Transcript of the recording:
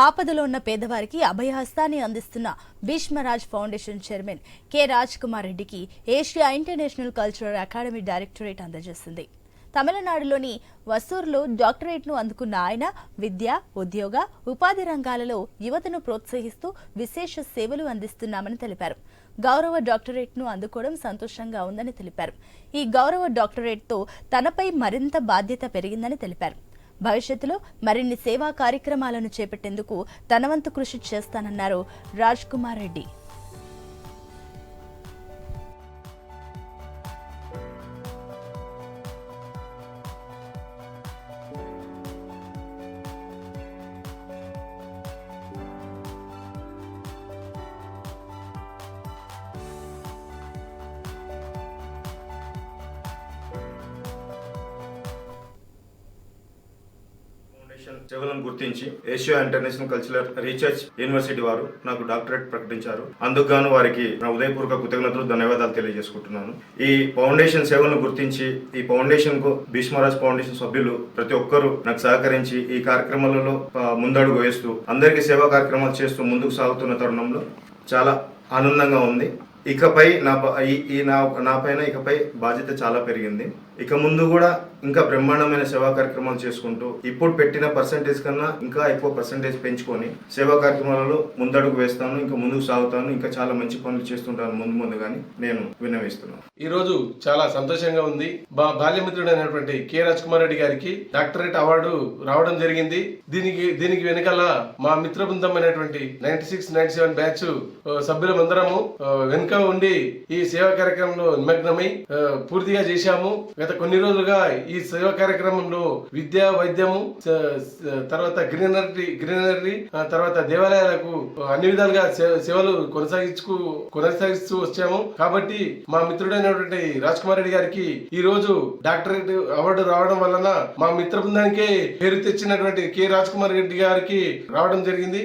ఆపదలో ఉన్న పేదవారికి అభయహస్తాన్ని అందిస్తున్న Bhishmaraj foundation chairman K Raj Kumar రెడ్డికి Asia international cultural academy directorate అందజేసింది. తమిళనాడులోని వసూరులో డాక్టరేట్ను అందుకున్న ఆయన విద్య, ఉద్యోగ, ఉపాధి రంగాలలో యువతను ప్రోత్సహిస్తూ విశేష సేవలు అందిస్తున్నామని తెలిపారు. గౌరవ డాక్టరేట్ను అందుకోవడం సంతోషంగా ఉందని తెలిపారు. ఈ గౌరవ డాక్టరేట్తో తనపై మరింత బాధ్యత పెరిగిందని తెలిపారు. భవిష్యత్తులో మరిన్ని సేవా కార్యక్రమాలను చేపట్టేందుకు తన వంతు కృషి చేస్తానన్నారు రాజ్ కుమార్ రెడ్డి. సేవలను గుర్తించి Asia international cultural research university వారు నాకు డాక్టరేట్ ప్రకటించారు. అందుకు గాను వారికి నా ఉదయపూర్వక కృతజ్ఞతలు, ధన్యవాదాలు తెలియజేసుకుంటున్నాను. ఈ ఫౌండేషన్ సేవలను గుర్తించి ఈ ఫౌండేషన్ కు భీష్మరాజ్ ఫౌండేషన్ సభ్యులు ప్రతి ఒక్కరూ నాకు సహకరించి ఈ కార్యక్రమాలలో ముందడుగు వేస్తూ అందరికీ సేవా కార్యక్రమాలు చేస్తూ ముందుకు సాగుతున్న తరుణంలో చాలా ఆనందంగా ఉంది. ఇకపై నా పైన ఇకపై బాధ్యత చాలా పెరిగింది. ఇక ముందు కూడా ఇంకా బ్రహ్మాండమైన సేవా కార్యక్రమాలు చేసుకుంటూ ఇప్పుడు పెట్టిన పర్సంటేజ్ కన్నా ఇంకా ఎక్కువ పర్సంటేజ్ పెంచుకొని సేవా కార్యక్రమాలలో ముందడుగు వేస్తాను. ఇంకా ముందుకు సాగుతాను. ఇంకా చాలా మంచి పనులు చేస్తుంటాను ముందుగాని నేను విన్నవిస్తున్నాను. ఈ రోజు చాలా సంతోషంగా ఉంది. బాల్యమిత్రుడైనటువంటి కె రాజ్ కుమార్ రెడ్డి గారికి డాక్టరేట్ అవార్డు రావడం జరిగింది. దీనికి వెనకాల మా మిత్ర బృందమైనటువంటి 96-97 బ్యాచ్ సభ్యులమందరము వెనుక ఉండి ఈ సేవా కార్యక్రమంలో నిమగ్నమై పూర్తిగా చేశాము. గత కొన్ని రోజులుగా ఈ సేవా కార్యక్రమంలో విద్య, వైద్యము, తర్వాత గ్రీనరీ తర్వాత దేవాలయాలకు అన్ని విధాలుగా సేవలు కొనసాగిస్తూ వచ్చాము. కాబట్టి మా మిత్రుడైనటువంటి రాజ్ కుమార్ రెడ్డి గారికి ఈ రోజు డాక్టరేట్ అవార్డు రావడం వలన మా మిత్ర బృందానికే పేరు తెచ్చినటువంటి కె రాజ్ కుమార్ రెడ్డి గారికి రావడం జరిగింది.